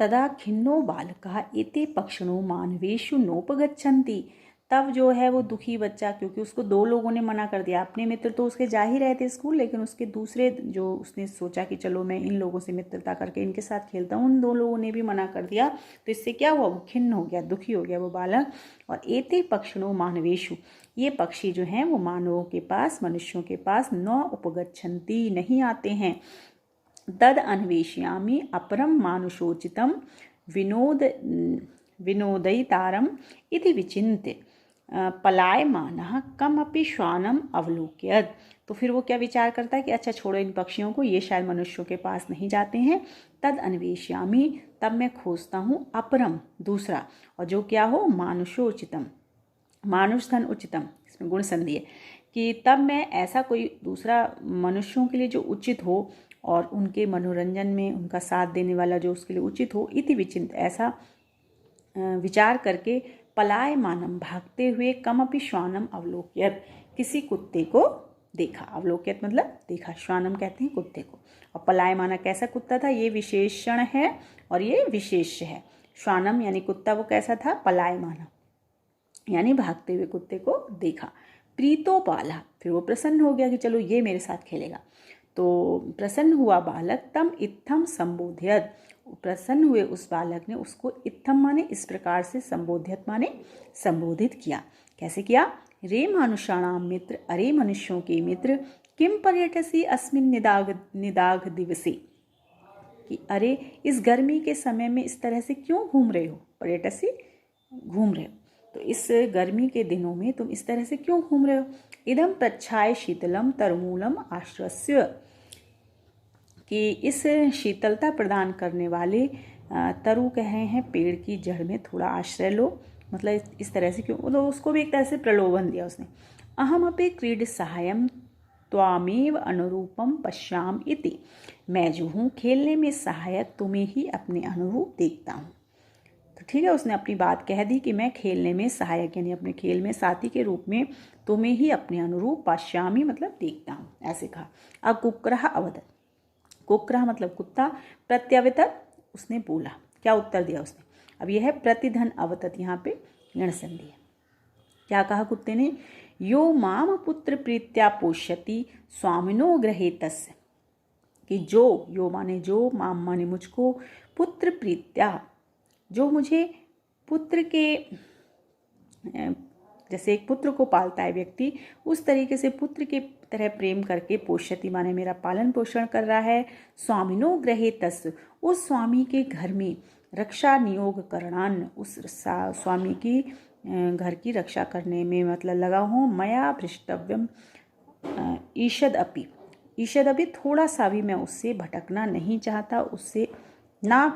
तदा खिन्नो बालकः एते पक्षिणो मानवेषु नोपगच्छन्ति। तब जो है वो दुखी बच्चा, क्योंकि उसको दो लोगों ने मना कर दिया। अपने मित्र तो उसके जा ही रहे थे स्कूल, लेकिन उसके दूसरे जो उसने सोचा कि चलो मैं इन लोगों से मित्रता करके इनके साथ खेलता हूँ, उन दो लोगों ने भी मना कर दिया। तो इससे क्या हुआ, वो खिन्न हो गया, दुखी हो गया वो बालक। और एते पक्षिणो मानवेषु, ये पक्षी जो हैं वो मानवों के पास, मनुष्यों के पास न उपगच्छन्ति, नहीं आते हैं। तद अन्वेष्यामि अपरम मानुषोचितम विनोद विनोदयितारम इति विचिन्त्य पलायमानः कमपि श्वानम अवलोकयत्। तो फिर वो क्या विचार करता है कि अच्छा छोड़ो इन पक्षियों को, ये शायद मनुष्यों के पास नहीं जाते हैं। तद अन्वेष्यामि, तब मैं खोजता हूँ, अपरम, दूसरा, और जो क्या हो, मानुषोचितम, मानुष धन उचितम, इसमें गुण संधि है, कि तब मैं ऐसा कोई दूसरा मनुष्यों के लिए जो उचित हो और उनके मनोरंजन में उनका साथ देने वाला जो उसके लिए उचित हो, इति विचिंत, ऐसा विचार करके पलायमानम, भागते हुए, कमपि श्वानम अवलोक्यत, किसी कुत्ते को देखा। अवलोक्यत मतलब देखा, श्वानम कहते हैं कुत्ते को। और पलायमाना कैसा कुत्ता था, ये विशेषण है और ये विशेष्य है। श्वानम यानी कुत्ता वो कैसा था, पलायमाना यानी भागते हुए कुत्ते को देखा। प्रीतो बाला, फिर वो प्रसन्न हो गया कि चलो ये मेरे साथ खेलेगा। तो प्रसन्न हुआ बालक, तम इत्थम संबोध्यत, प्रसन्न हुए उस बालक ने उसको इत्थम माने इस प्रकार से, संबोध्यत माने संबोधित किया। कैसे किया, रे मानुषाणाम मित्र, अरे मनुष्यों के मित्र, किम पर्यटसी अस्मिन निदाघ दिवसे, कि अरे इस गर्मी के समय में इस तरह से क्यों घूम रहे हो, पर्यटसी घूम रहे हो, तो इस गर्मी के दिनों में तुम इस तरह से क्यों घूम रहे हो। इदम प्रच्छाय शीतलम तरमूलम आश्रस्य, कि इस शीतलता प्रदान करने वाले तरु कह रहे हैं पेड़ की जड़ में थोड़ा आश्रय लो, मतलब इस तरह से क्यों, तो उसको भी एक तरह से प्रलोभन दिया उसने। अहम अपि क्रीड सहायम त्वामेव अनुरूपम पश्याम इति, मैं जो हूँ खेलने में सहायक तुम्हें ही अपने अनुरूप देखता हूँ। तो ठीक है, उसने अपनी बात कह दी कि मैं खेलने में सहायक यानी अपने खेल में साथी के रूप में तुम्हें ही अपने अनुरूप पश्यामी मतलब देखता हूँ, ऐसे कहा। अब कुक्रह अवदत, कुक्रह मतलब कुत्ता, प्रत्यवतत उसने बोला, क्या उत्तर दिया उसने। अब यह है प्रतिधन अवतत, यहाँ पे गण संधि है। क्या कहा कुत्ते ने, यो माम पुत्र प्रीत्या पोष्यति स्वामिनो गृहे तस्य, कि जो, यो माने जो, माम माने मुझको, पुत्र प्रीत्या जो मुझे पुत्र के, जैसे एक पुत्र को पालता है व्यक्ति, उस तरीके से पुत्र के तरह प्रेम करके, पोष्यति माने मेरा पालन पोषण कर रहा है, स्वामिनो गृहे तस्य उस स्वामी के घर में, रक्षा नियोग करणान उस स्वामी की घर की रक्षा करने में मतलब लगा हूँ, मया भ्रष्टव्यम ईषद अपि, ईषद अपि थोड़ा सा भी मैं उससे भटकना नहीं चाहता, उससे ना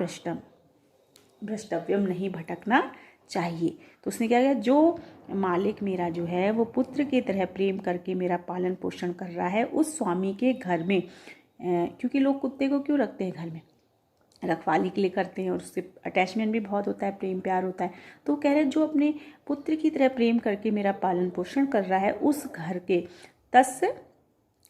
भ्रष्टव्यम नहीं भटकना चाहिए। तो उसने क्या किया, जो मालिक मेरा जो है वो पुत्र की तरह प्रेम करके मेरा पालन पोषण कर रहा है, उस स्वामी के घर में, क्योंकि लोग कुत्ते को क्यों रखते हैं घर में, रखवाली के लिए करते हैं और उससे अटैचमेंट भी बहुत होता है, प्रेम प्यार होता है। तो कह रहे जो अपने पुत्र की तरह प्रेम करके मेरा पालन पोषण कर रहा है, उस घर के, तस्य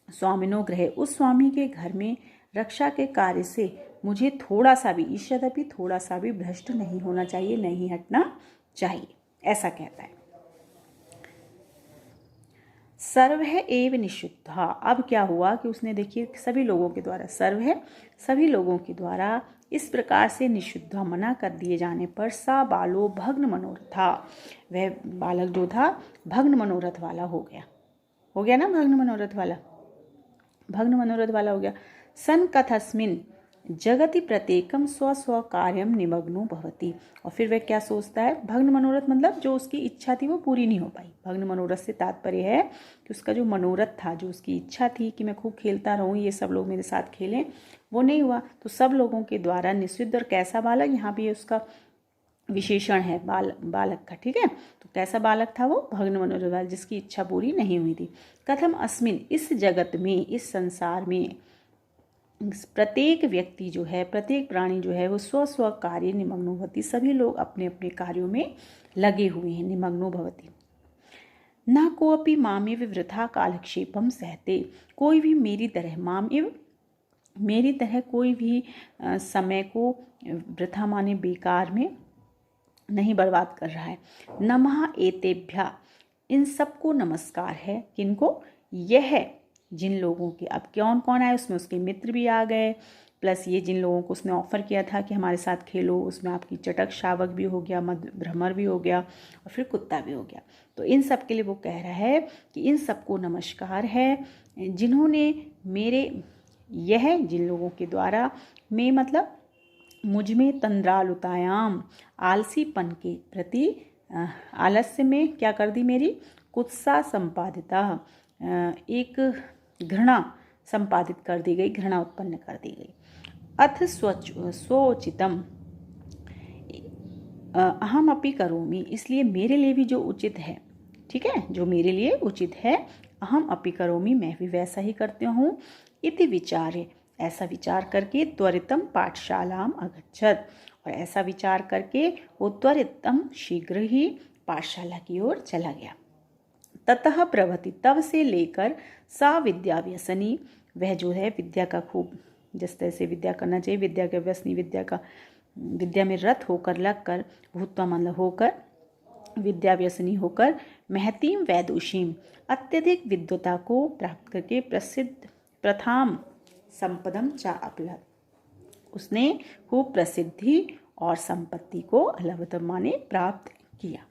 स्वामिनो गृह उस स्वामी के घर में रक्षा के कार्य से मुझे थोड़ा सा भी, ईषदपि थोड़ा सा भी भ्रष्ट नहीं होना चाहिए, नहीं हटना चाहिए, ऐसा कहता है। सर्व है एव निषिद्धा, अब क्या हुआ कि उसने देखिए सभी लोगों के द्वारा, सर्व है सभी लोगों के द्वारा इस प्रकार से निषिद्धा मना कर दिए जाने पर, सा बालो भग्न मनोरथा, वह बालक जो था भग्न मनोरथ वाला हो गया ना, भग्न मनोरथ वाला हो गया। सन कथस्मिन जगति प्रत्येकम स्व स्व कार्यम निमग्नो भवति, और फिर वह क्या सोचता है, भग्न मनोरथ मतलब जो उसकी इच्छा थी वो पूरी नहीं हो पाई। भग्न मनोरथ से तात्पर्य है कि उसका जो मनोरथ था, जो उसकी इच्छा थी कि मैं खूब खेलता रहूँ, ये सब लोग मेरे साथ खेलें, वो नहीं हुआ। तो सब लोगों के द्वारा निषिद्ध, और कैसा बालक, यहाँ भी उसका विशेषण है बालक का, ठीक है। तो कैसा बालक था वो, भग्न मनोरथ वाला, जिसकी इच्छा पूरी नहीं हुई थी। कथम अस्मिन, इस जगत में, इस संसार में, प्रत्येक व्यक्ति जो है, प्रत्येक प्राणी जो है वो स्व स्व कार्य निमग्नो भवति, सभी लोग अपने अपने कार्यों में लगे हुए हैं, निमग्नो भवति। न कोऽपि मामेव वृथा कालक्षेपम सहते, कोई भी मेरी तरह, मामेव मेरी तरह कोई भी समय को वृथा माने बेकार में नहीं बर्बाद कर रहा है। नमः एतेभ्या, इन सबको नमस्कार है। किनको? यह जिन लोगों के, अब कौन कौन आए उसमें उसके मित्र भी आ गए, प्लस ये जिन लोगों को उसने ऑफ़र किया था कि हमारे साथ खेलो, उसमें आपकी चटक शावक भी हो गया, मद भ्रमर भी हो गया और फिर कुत्ता भी हो गया। तो इन सब के लिए वो कह रहा है कि इन सबको नमस्कार है जिन्होंने मेरे, यह जिन लोगों के द्वारा, मैं मतलब मुझ में तंद्रालुतायाम, आलसीपन के प्रति, आलस्य में क्या कर दी मेरी, कुत्सा संपादिता, एक घृणा संपादित कर दी गई, घृणा उत्पन्न कर दी गई। अथ स्वोचितम अहम अपि करोमि, इसलिए मेरे लिए भी जो उचित है, ठीक है, जो मेरे लिए उचित है, अहम अपि करोमि, मैं भी वैसा ही करती हूँ। इति विचारे, ऐसा विचार करके त्वरितम पाठशालाम अगच्छत, और ऐसा विचार करके वो त्वरितम शीघ्र ही पाठशाला की ओर चला गया। ततः प्रभृति, तब से लेकर सा विद्या व्यसनी, वह जो है विद्या का खूब जिस तरह से विद्या करना चाहिए, विद्या के व्यसनी, विद्या में रत होकर, लगकर, भूतवा मतलब होकर, विद्या व्यसनी होकर, महतीम वैदुषीम, अत्यधिक विद्वता को प्राप्त करके, प्रसिद्ध प्रथाम संपदम चा अपलब्ध, उसने खूब प्रसिद्धि और संपत्ति को अलब्ध माने प्राप्त किया।